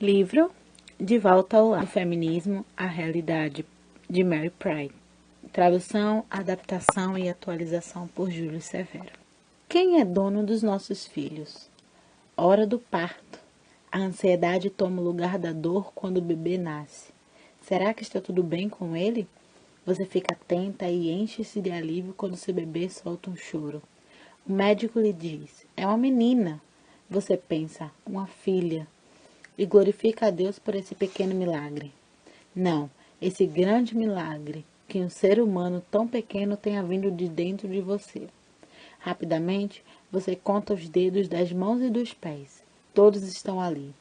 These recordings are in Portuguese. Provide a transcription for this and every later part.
Livro De Volta ao Lar, o Feminismo, a Realidade, de Mary Pride. Tradução, adaptação e atualização por Júlio Severo. Quem é dono dos nossos filhos? Hora do parto. A ansiedade toma o lugar da dor quando o bebê nasce. Será que está tudo bem com ele? Você fica atenta e enche-se de alívio quando seu bebê solta um choro. O médico lhe diz, é uma menina. Você pensa, uma filha. E glorifica a Deus por esse pequeno milagre. Não, esse grande milagre que um ser humano tão pequeno tenha vindo de dentro de você. Rapidamente, você conta os dedos das mãos e dos pés. Todos estão ali.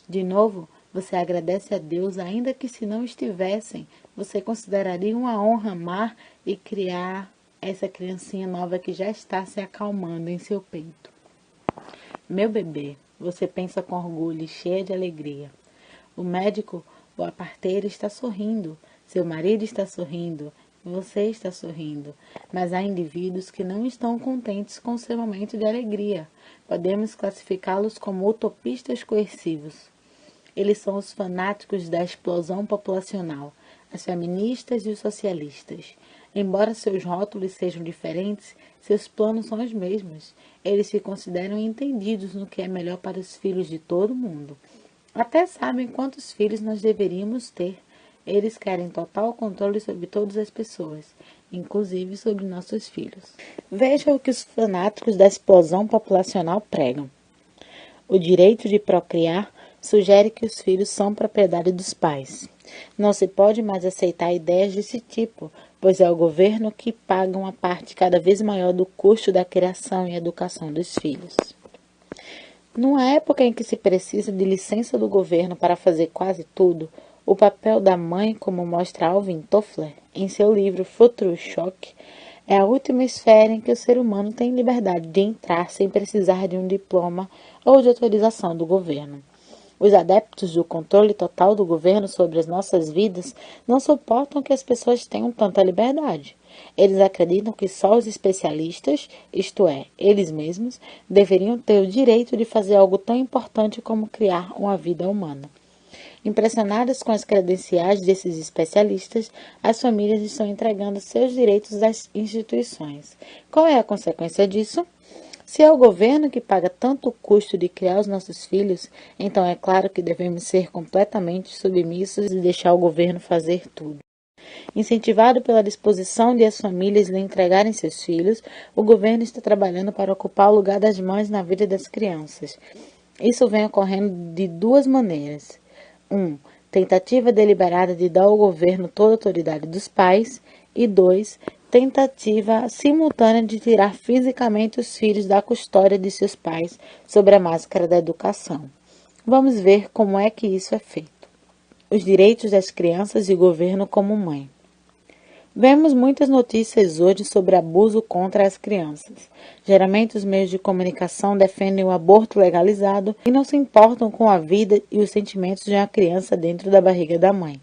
De novo, você agradece a Deus, ainda que se não estivessem, você consideraria uma honra amar e criar essa criancinha nova que já está se acalmando em seu peito. Meu bebê, você pensa com orgulho e cheia de alegria. O médico ou a parteira está sorrindo, seu marido está sorrindo, você está sorrindo. Mas há indivíduos que não estão contentes com seu momento de alegria. Podemos classificá-los como utopistas coercivos. Eles são os fanáticos da explosão populacional, as feministas e os socialistas. Embora seus rótulos sejam diferentes, seus planos são os mesmos. Eles se consideram entendidos no que é melhor para os filhos de todo mundo. Até sabem quantos filhos nós deveríamos ter. Eles querem total controle sobre todas as pessoas, inclusive sobre nossos filhos. Veja o que os fanáticos da explosão populacional pregam. O direito de procriar sugere que os filhos são propriedade dos pais. Não se pode mais aceitar ideias desse tipo, pois é o governo que paga uma parte cada vez maior do custo da criação e educação dos filhos. Numa época em que se precisa de licença do governo para fazer quase tudo, o papel da mãe, como mostra Alvin Toffler em seu livro Future Shock, é a última esfera em que o ser humano tem liberdade de entrar sem precisar de um diploma ou de autorização do governo. Os adeptos do controle total do governo sobre as nossas vidas não suportam que as pessoas tenham tanta liberdade. Eles acreditam que só os especialistas, isto é, eles mesmos, deveriam ter o direito de fazer algo tão importante como criar uma vida humana. Impressionadas com as credenciais desses especialistas, as famílias estão entregando seus direitos às instituições. Qual é a consequência disso? Se é o governo que paga tanto o custo de criar os nossos filhos, então é claro que devemos ser completamente submissos e deixar o governo fazer tudo. Incentivado pela disposição de as famílias lhe entregarem seus filhos, o governo está trabalhando para ocupar o lugar das mães na vida das crianças. Isso vem ocorrendo de duas maneiras. 1. Tentativa deliberada de dar ao governo toda a autoridade dos pais. E 2. Tentativa simultânea de tirar fisicamente os filhos da custódia de seus pais sob a máscara da educação. Vamos ver como é que isso é feito. Os direitos das crianças e o governo como mãe. Vemos muitas notícias hoje sobre abuso contra as crianças. Geralmente os meios de comunicação defendem o aborto legalizado e não se importam com a vida e os sentimentos de uma criança dentro da barriga da mãe.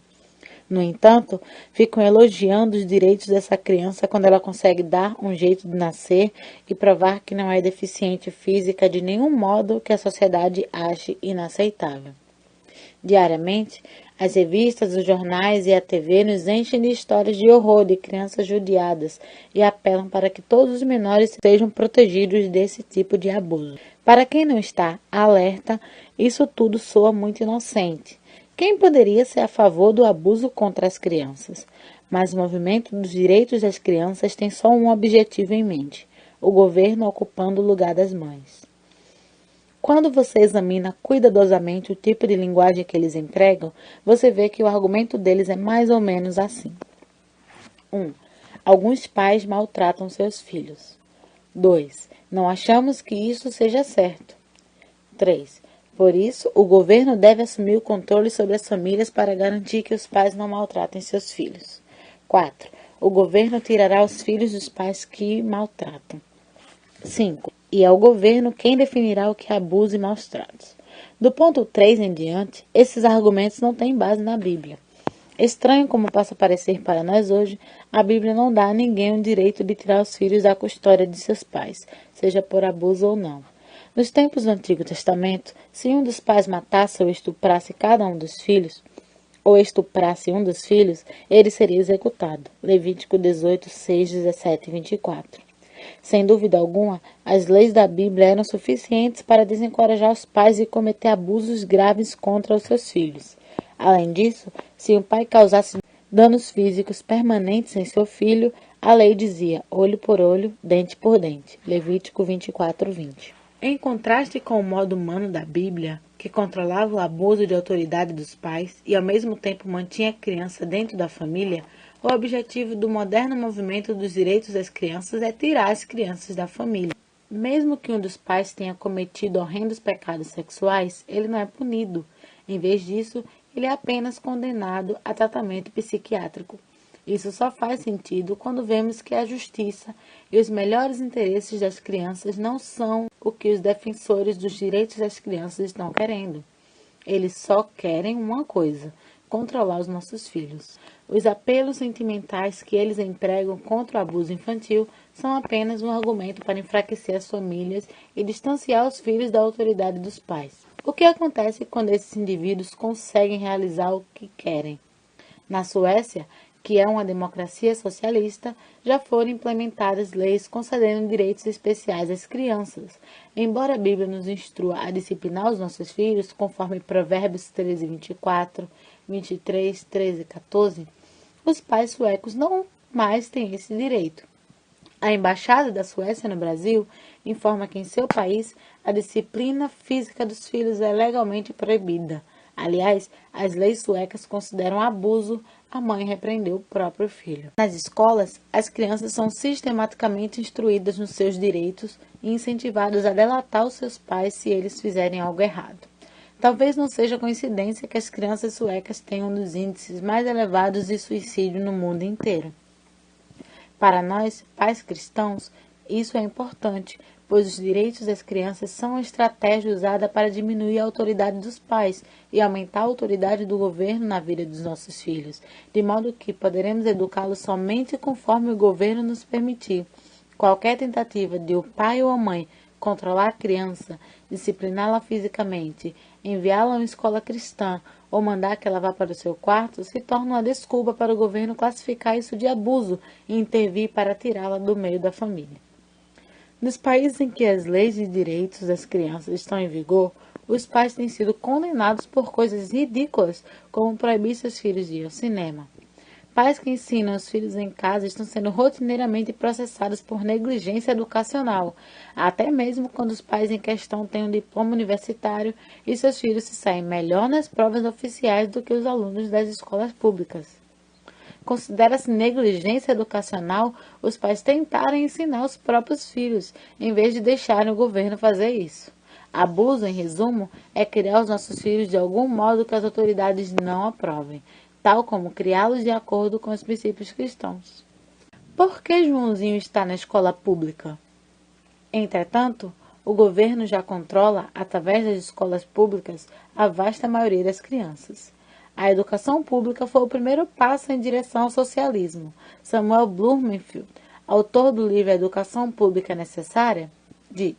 No entanto, ficam elogiando os direitos dessa criança quando ela consegue dar um jeito de nascer e provar que não é deficiente física de nenhum modo que a sociedade ache inaceitável. Diariamente, as revistas, os jornais e a TV nos enchem de histórias de horror de crianças judiadas e apelam para que todos os menores sejam protegidos desse tipo de abuso. Para quem não está alerta, isso tudo soa muito inocente. Quem poderia ser a favor do abuso contra as crianças? Mas o movimento dos direitos das crianças tem só um objetivo em mente: o governo ocupando o lugar das mães. Quando você examina cuidadosamente o tipo de linguagem que eles empregam, você vê que o argumento deles é mais ou menos assim. 1. Alguns pais maltratam seus filhos. 2. Não achamos que isso seja certo. 3. Por isso, o governo deve assumir o controle sobre as famílias para garantir que os pais não maltratem seus filhos. 4. O governo tirará os filhos dos pais que maltratam. 5. E é o governo quem definirá o que é abuso e maus tratos. Do ponto 3 em diante, esses argumentos não têm base na Bíblia. Estranho como possa parecer para nós hoje, a Bíblia não dá a ninguém o direito de tirar os filhos da custódia de seus pais, seja por abuso ou não. Nos tempos do Antigo Testamento, se um dos pais matasse ou estuprasse cada um dos filhos, ou estuprasse um dos filhos, ele seria executado. Levítico 18, 6, 17 e 24. Sem dúvida alguma, as leis da Bíblia eram suficientes para desencorajar os pais de cometer abusos graves contra os seus filhos. Além disso, se um pai causasse danos físicos permanentes em seu filho, a lei dizia olho por olho, dente por dente. Levítico 24, 20. Em contraste com o modo humano da Bíblia, que controlava o abuso de autoridade dos pais e ao mesmo tempo mantinha a criança dentro da família, o objetivo do moderno movimento dos direitos das crianças é tirar as crianças da família. Mesmo que um dos pais tenha cometido horrendos pecados sexuais, ele não é punido. Em vez disso, ele é apenas condenado a tratamento psiquiátrico. Isso só faz sentido quando vemos que a justiça e os melhores interesses das crianças não são o que os defensores dos direitos das crianças estão querendo. Eles só querem uma coisa: controlar os nossos filhos. Os apelos sentimentais que eles empregam contra o abuso infantil são apenas um argumento para enfraquecer as famílias e distanciar os filhos da autoridade dos pais. O que acontece quando esses indivíduos conseguem realizar o que querem? Na Suécia, que é uma democracia socialista, já foram implementadas leis concedendo direitos especiais às crianças. Embora a Bíblia nos instrua a disciplinar os nossos filhos, conforme Provérbios 13, 24, 23, 13 e 14, os pais suecos não mais têm esse direito. A Embaixada da Suécia no Brasil informa que em seu país a disciplina física dos filhos é legalmente proibida. Aliás, as leis suecas consideram abuso a mãe repreender o próprio filho. Nas escolas, as crianças são sistematicamente instruídas nos seus direitos e incentivadas a delatar os seus pais se eles fizerem algo errado. Talvez não seja coincidência que as crianças suecas tenham um dos índices mais elevados de suicídio no mundo inteiro. Para nós, pais cristãos, isso é importante, pois os direitos das crianças são uma estratégia usada para diminuir a autoridade dos pais e aumentar a autoridade do governo na vida dos nossos filhos, de modo que poderemos educá-los somente conforme o governo nos permitir. Qualquer tentativa de o pai ou a mãe controlar a criança, discipliná-la fisicamente, enviá-la a uma escola cristã ou mandar que ela vá para o seu quarto se torna uma desculpa para o governo classificar isso de abuso e intervir para tirá-la do meio da família. Nos países em que as leis de direitos das crianças estão em vigor, os pais têm sido condenados por coisas ridículas, como proibir seus filhos de ir ao cinema. Pais que ensinam os filhos em casa estão sendo rotineiramente processados por negligência educacional, até mesmo quando os pais em questão têm um diploma universitário e seus filhos se saem melhor nas provas oficiais do que os alunos das escolas públicas. Considera-se negligência educacional os pais tentarem ensinar os próprios filhos, em vez de deixarem o governo fazer isso. Abuso, em resumo, é criar os nossos filhos de algum modo que as autoridades não aprovem, tal como criá-los de acordo com os princípios cristãos. Por que Joãozinho está na escola pública? Entretanto, o governo já controla, através das escolas públicas, a vasta maioria das crianças. A educação pública foi o primeiro passo em direção ao socialismo. Samuel Blumenfield, autor do livro Educação Pública Necessária, diz: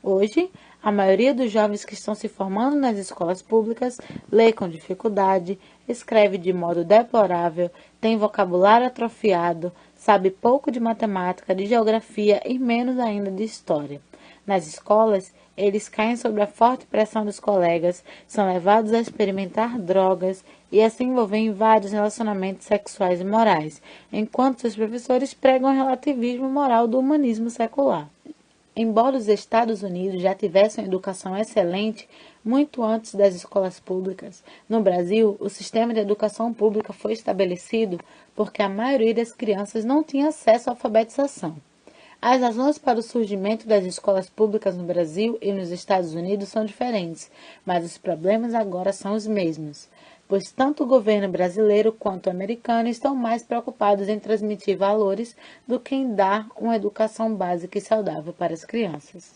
hoje, a maioria dos jovens que estão se formando nas escolas públicas lê com dificuldade, escreve de modo deplorável, tem vocabulário atrofiado, sabe pouco de matemática, de geografia e menos ainda de história. Nas escolas, eles caem sob a forte pressão dos colegas, são levados a experimentar drogas e a se envolver em vários relacionamentos sexuais e morais, enquanto seus professores pregam o relativismo moral do humanismo secular. Embora os Estados Unidos já tivessem uma educação excelente muito antes das escolas públicas, no Brasil, o sistema de educação pública foi estabelecido porque a maioria das crianças não tinha acesso à alfabetização. As razões para o surgimento das escolas públicas no Brasil e nos Estados Unidos são diferentes, mas os problemas agora são os mesmos, pois tanto o governo brasileiro quanto o americano estão mais preocupados em transmitir valores do que em dar uma educação básica e saudável para as crianças.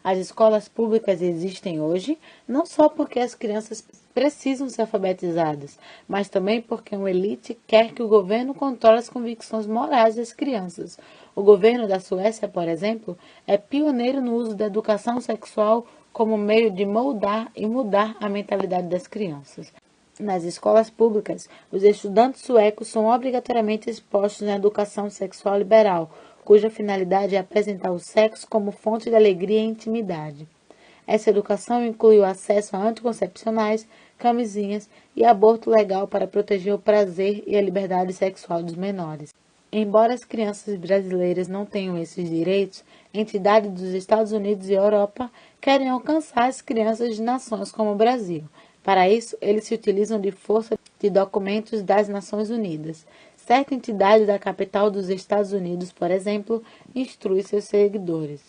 As escolas públicas existem hoje não só porque as crianças precisam ser alfabetizadas, mas também porque uma elite quer que o governo controle as convicções morais das crianças. O governo da Suécia, por exemplo, é pioneiro no uso da educação sexual como meio de moldar e mudar a mentalidade das crianças. Nas escolas públicas, os estudantes suecos são obrigatoriamente expostos à educação sexual liberal, cuja finalidade é apresentar o sexo como fonte de alegria e intimidade. Essa educação inclui o acesso a anticoncepcionais, camisinhas e aborto legal para proteger o prazer e a liberdade sexual dos menores. Embora as crianças brasileiras não tenham esses direitos, entidades dos Estados Unidos e Europa querem alcançar as crianças de nações como o Brasil. Para isso, eles se utilizam de força de documentos das Nações Unidas. Certa entidade da capital dos Estados Unidos, por exemplo, instrui seus seguidores.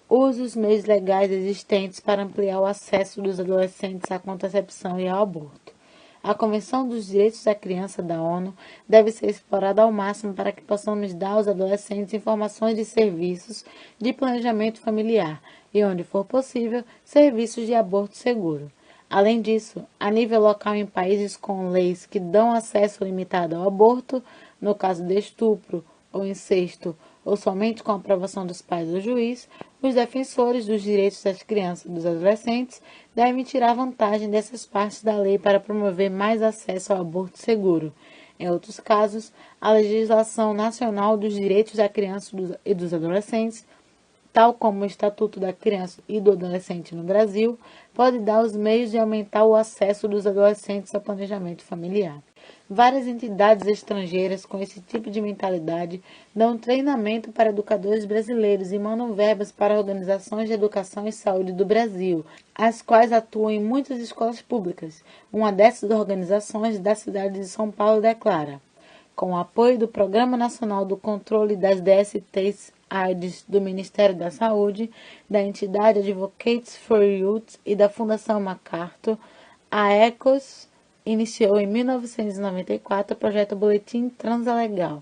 Use os meios legais existentes para ampliar o acesso dos adolescentes à contracepção e ao aborto. A Convenção dos Direitos da Criança da ONU deve ser explorada ao máximo para que possamos dar aos adolescentes informações de serviços de planejamento familiar e, onde for possível, serviços de aborto seguro. Além disso, a nível local em países com leis que dão acesso limitado ao aborto, no caso de estupro ou incesto, ou somente com a aprovação dos pais ou juiz, os defensores dos direitos das crianças e dos adolescentes devem tirar vantagem dessas partes da lei para promover mais acesso ao aborto seguro. Em outros casos, a legislação nacional dos direitos da criança e dos adolescentes, tal como o Estatuto da Criança e do Adolescente no Brasil, pode dar os meios de aumentar o acesso dos adolescentes ao planejamento familiar. Várias entidades estrangeiras com esse tipo de mentalidade dão treinamento para educadores brasileiros e mandam verbas para organizações de educação e saúde do Brasil, as quais atuam em muitas escolas públicas. Uma dessas organizações da cidade de São Paulo declara: com o apoio do Programa Nacional do Controle das DSTs AIDS do Ministério da Saúde, da entidade Advocates for Youth e da Fundação MacArthur, a ECOS iniciou em 1994 o projeto Boletim Translegal.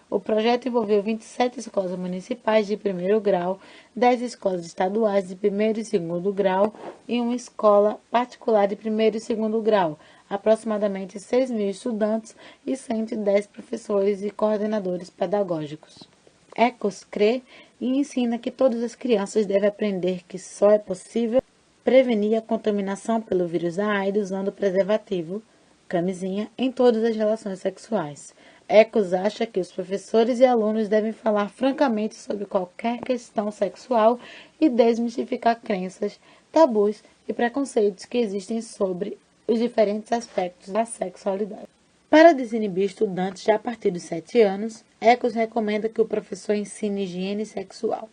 O projeto envolveu 27 escolas municipais de primeiro grau, 10 escolas estaduais de primeiro e segundo grau e uma escola particular de primeiro e segundo grau, aproximadamente 6.000 estudantes e 110 professores e coordenadores pedagógicos. ECOS crê e ensina que todas as crianças devem aprender que só é possível prevenir a contaminação pelo vírus da AIDS usando preservativo, camisinha, em todas as relações sexuais. ECOS acha que os professores e alunos devem falar francamente sobre qualquer questão sexual e desmistificar crenças, tabus e preconceitos que existem sobre os diferentes aspectos da sexualidade. Para desinibir estudantes já a partir dos 7 anos, ECOS recomenda que o professor ensine higiene sexual.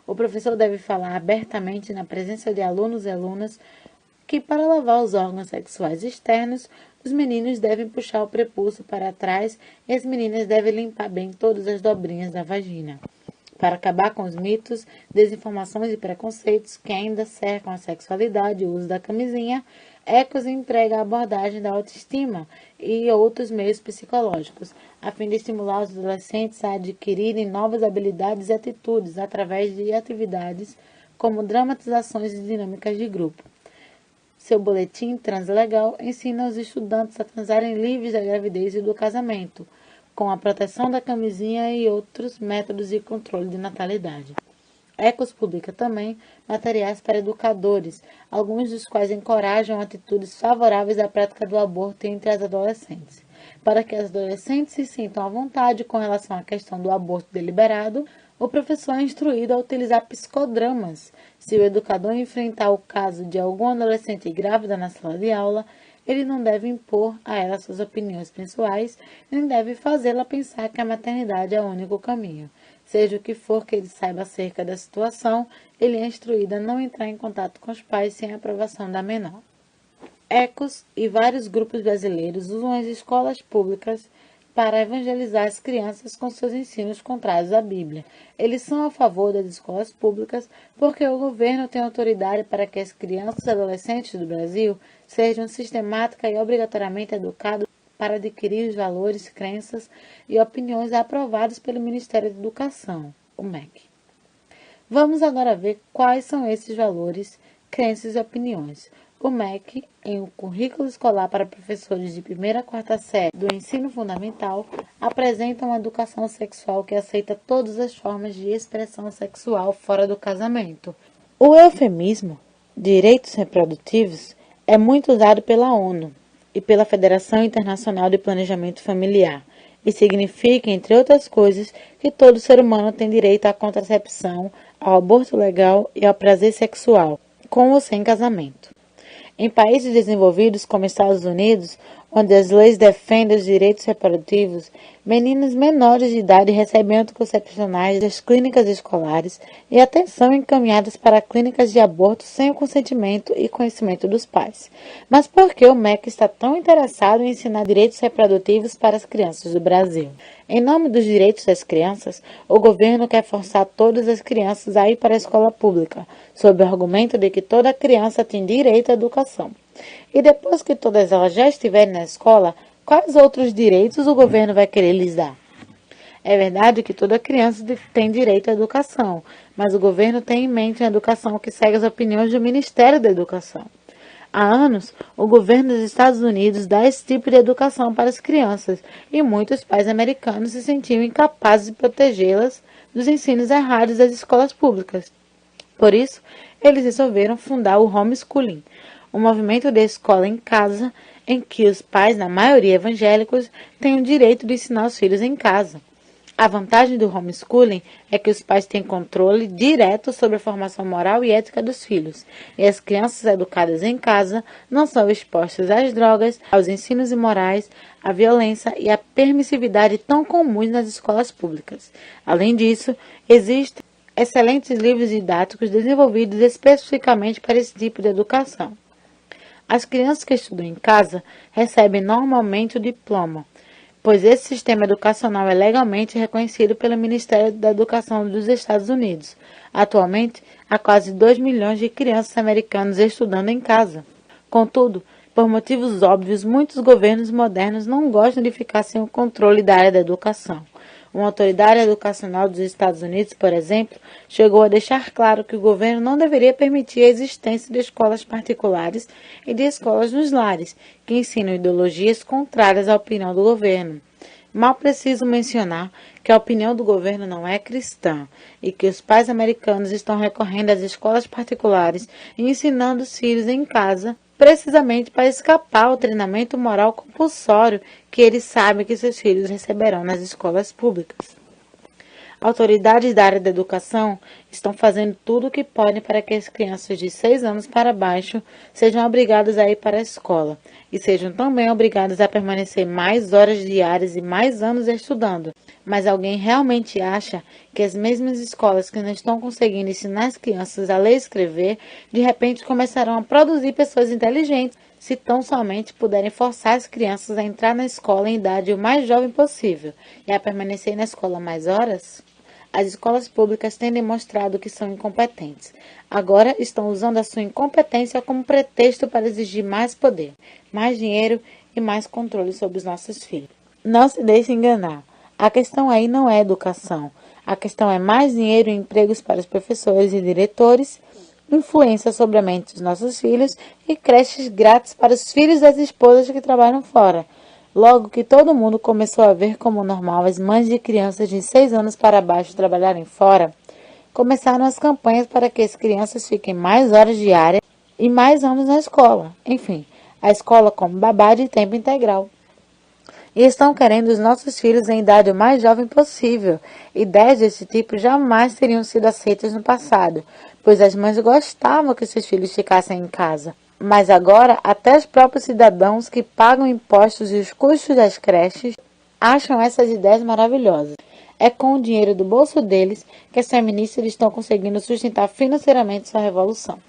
O professor deve falar abertamente na presença de alunos e alunas que, para lavar os órgãos sexuais externos, os meninos devem puxar o prepúcio para trás e as meninas devem limpar bem todas as dobrinhas da vagina. Para acabar com os mitos, desinformações e preconceitos que ainda cercam a sexualidade e o uso da camisinha, ECOS emprega a abordagem da autoestima e outros meios psicológicos, a fim de estimular os adolescentes a adquirirem novas habilidades e atitudes através de atividades como dramatizações e dinâmicas de grupo. Seu boletim Translegal ensina os estudantes a transarem livres da gravidez e do casamento, com a proteção da camisinha e outros métodos de controle de natalidade. ECOS publica também materiais para educadores, alguns dos quais encorajam atitudes favoráveis à prática do aborto entre as adolescentes. Para que as adolescentes se sintam à vontade com relação à questão do aborto deliberado, o professor é instruído a utilizar psicodramas. Se o educador enfrentar o caso de algum adolescente grávida na sala de aula, ele não deve impor a ela suas opiniões pessoais, nem deve fazê-la pensar que a maternidade é o único caminho. Seja o que for que ele saiba acerca da situação, ele é instruído a não entrar em contato com os pais sem a aprovação da menor. ECOS e vários grupos brasileiros usam as escolas públicas para evangelizar as crianças com seus ensinos contrários à Bíblia. Eles são a favor das escolas públicas porque o governo tem autoridade para que as crianças e adolescentes do Brasil sejam sistemática e obrigatoriamente educados para adquirir os valores, crenças e opiniões aprovados pelo Ministério da Educação, o MEC. Vamos agora ver quais são esses valores, crenças e opiniões. O MEC, em um currículo escolar para professores de 1ª a 4ª série do ensino fundamental, apresenta uma educação sexual que aceita todas as formas de expressão sexual fora do casamento. O eufemismo, direitos reprodutivos, é muito usado pela ONU e pela Federação Internacional de Planejamento Familiar, e significa, entre outras coisas, que todo ser humano tem direito à contracepção, ao aborto legal e ao prazer sexual, com ou sem casamento. Em países desenvolvidos como Estados Unidos, onde as leis defendem os direitos reprodutivos, meninos menores de idade recebem anticoncepcionais das clínicas escolares e até são encaminhadas para clínicas de aborto sem o consentimento e conhecimento dos pais. Mas por que o MEC está tão interessado em ensinar direitos reprodutivos para as crianças do Brasil? Em nome dos direitos das crianças, o governo quer forçar todas as crianças a ir para a escola pública, sob o argumento de que toda criança tem direito à educação. E depois que todas elas já estiverem na escola, quais outros direitos o governo vai querer lhes dar? É verdade que toda criança tem direito à educação, mas o governo tem em mente uma educação que segue as opiniões do Ministério da Educação. Há anos, o governo dos Estados Unidos dá esse tipo de educação para as crianças e muitos pais americanos se sentiam incapazes de protegê-las dos ensinos errados das escolas públicas. Por isso, eles resolveram fundar o homeschooling, um movimento de escola em casa em que os pais, na maioria evangélicos, têm o direito de ensinar os filhos em casa. A vantagem do homeschooling é que os pais têm controle direto sobre a formação moral e ética dos filhos, e as crianças educadas em casa não são expostas às drogas, aos ensinos imorais, à violência e à permissividade tão comuns nas escolas públicas. Além disso, existem excelentes livros didáticos desenvolvidos especificamente para esse tipo de educação. As crianças que estudam em casa recebem normalmente o diploma, pois esse sistema educacional é legalmente reconhecido pelo Ministério da Educação dos Estados Unidos. Atualmente, há quase 2 milhões de crianças americanas estudando em casa. Contudo, por motivos óbvios, muitos governos modernos não gostam de ficar sem o controle da área da educação. Uma autoridade educacional dos Estados Unidos, por exemplo, chegou a deixar claro que o governo não deveria permitir a existência de escolas particulares e de escolas nos lares, que ensinam ideologias contrárias à opinião do governo. Mal preciso mencionar que a opinião do governo não é cristã e que os pais americanos estão recorrendo às escolas particulares e ensinando os filhos em casa precisamente para escapar ao treinamento moral compulsório que eles sabem que seus filhos receberão nas escolas públicas. Autoridades da área da educação estão fazendo tudo o que podem para que as crianças de 6 anos para baixo sejam obrigadas a ir para a escola e sejam também obrigadas a permanecer mais horas diárias e mais anos estudando. Mas alguém realmente acha que as mesmas escolas que não estão conseguindo ensinar as crianças a ler e escrever, de repente começarão a produzir pessoas inteligentes, se tão somente puderem forçar as crianças a entrar na escola em idade o mais jovem possível e a permanecer na escola mais horas? As escolas públicas têm demonstrado que são incompetentes. Agora estão usando a sua incompetência como pretexto para exigir mais poder, mais dinheiro e mais controle sobre os nossos filhos. Não se deixe enganar. A questão aí não é educação. A questão é mais dinheiro e empregos para os professores e diretores, influência sobre a mente dos nossos filhos e creches grátis para os filhos das esposas que trabalham fora. Logo que todo mundo começou a ver como normal as mães de crianças de 6 anos para baixo trabalharem fora, começaram as campanhas para que as crianças fiquem mais horas diárias e mais anos na escola. Enfim, a escola como babá de tempo integral. E estão querendo os nossos filhos em idade o mais jovem possível. Ideias desse tipo jamais teriam sido aceitas no passado, pois as mães gostavam que seus filhos ficassem em casa. Mas agora, até os próprios cidadãos que pagam impostos e os custos das creches acham essas ideias maravilhosas. É com o dinheiro do bolso deles que as feministas estão conseguindo sustentar financeiramente sua revolução.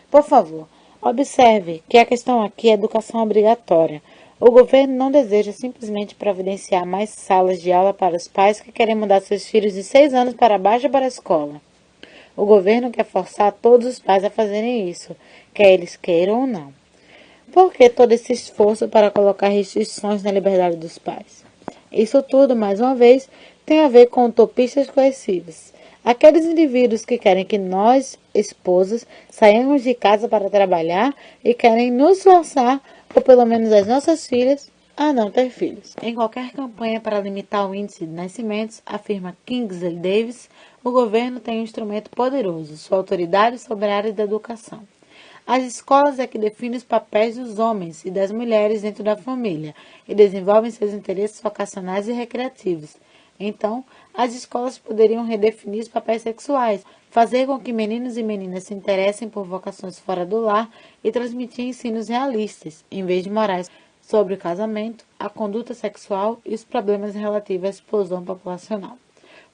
Por favor, observe que a questão aqui é educação obrigatória. O governo não deseja simplesmente providenciar mais salas de aula para os pais que querem mandar seus filhos de 6 anos para baixo para a escola. O governo quer forçar todos os pais a fazerem isso, quer eles queiram ou não. Por que todo esse esforço para colocar restrições na liberdade dos pais? Isso tudo, mais uma vez, tem a ver com utopistas coercivas. Aqueles indivíduos que querem que nós, esposas, saímos de casa para trabalhar e querem nos forçar, ou pelo menos as nossas filhas, a não ter filhos. Em qualquer campanha para limitar o índice de nascimentos, afirma Kingsley Davis, o governo tem um instrumento poderoso, sua autoridade sobre a área da educação. As escolas é que definem os papéis dos homens e das mulheres dentro da família e desenvolvem seus interesses vocacionais e recreativos. Então, as escolas poderiam redefinir os papéis sexuais, fazer com que meninos e meninas se interessem por vocações fora do lar e transmitir ensinos realistas, em vez de morais, sobre o casamento, a conduta sexual e os problemas relativos à explosão populacional.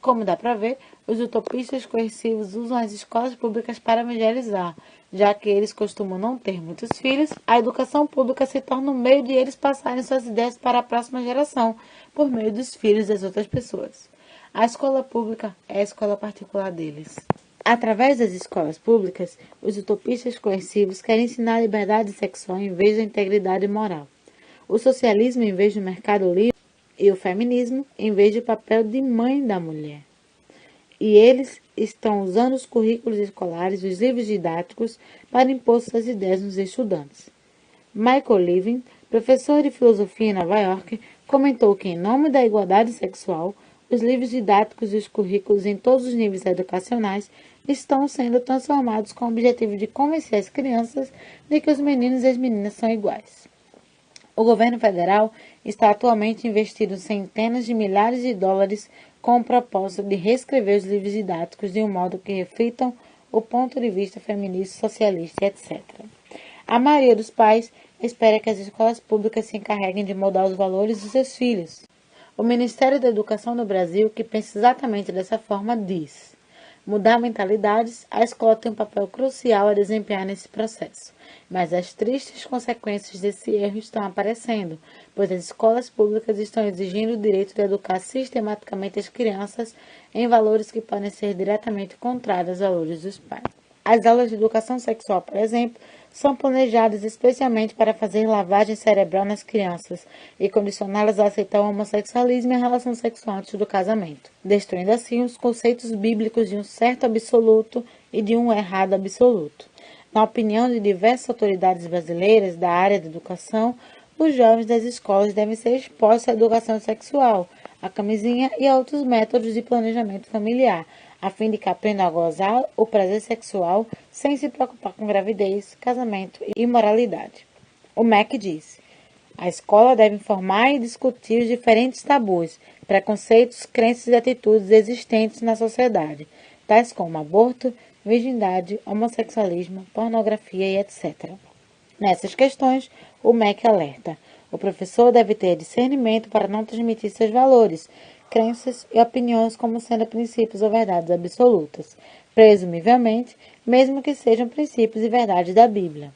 Como dá para ver, os utopistas coercivos usam as escolas públicas para evangelizar, já que eles costumam não ter muitos filhos, a educação pública se torna um meio de eles passarem suas ideias para a próxima geração, por meio dos filhos das outras pessoas. A escola pública é a escola particular deles. Através das escolas públicas, os utopistas coercivos querem ensinar a liberdade sexual em vez da integridade moral, o socialismo em vez do mercado livre e o feminismo em vez do papel de mãe da mulher. E eles estão usando os currículos escolares e os livros didáticos para impor suas ideias nos estudantes. Michael Levin, professor de filosofia em Nova York, comentou que, em nome da igualdade sexual, os livros didáticos e os currículos em todos os níveis educacionais estão sendo transformados com o objetivo de convencer as crianças de que os meninos e as meninas são iguais. O governo federal está atualmente investindo centenas de milhares de dólares com o propósito de reescrever os livros didáticos de um modo que reflitam o ponto de vista feminista, socialista, etc. A maioria dos pais espera que as escolas públicas se encarreguem de moldar os valores dos seus filhos. O Ministério da Educação no Brasil, que pensa exatamente dessa forma, diz: mudar mentalidades, a escola tem um papel crucial a desempenhar nesse processo. Mas as tristes consequências desse erro estão aparecendo, pois as escolas públicas estão exigindo o direito de educar sistematicamente as crianças em valores que podem ser diretamente contrários aos valores dos pais. As aulas de educação sexual, por exemplo, são planejadas especialmente para fazer lavagem cerebral nas crianças e condicioná-las a aceitar o homossexualismo e a relação sexual antes do casamento, destruindo assim os conceitos bíblicos de um certo absoluto e de um errado absoluto. Na opinião de diversas autoridades brasileiras da área da educação, os jovens das escolas devem ser expostos à educação sexual, à camisinha e a outros métodos de planejamento familiar, a fim de que aprendam a gozar o prazer sexual sem se preocupar com gravidez, casamento e imoralidade. O MEC diz: a escola deve informar e discutir os diferentes tabus, preconceitos, crenças e atitudes existentes na sociedade, tais como aborto, virgindade, homossexualismo, pornografia e etc. Nessas questões, o MEC alerta: o professor deve ter discernimento para não transmitir seus valores, crenças e opiniões como sendo princípios ou verdades absolutas, presumivelmente, mesmo que sejam princípios e verdades da Bíblia.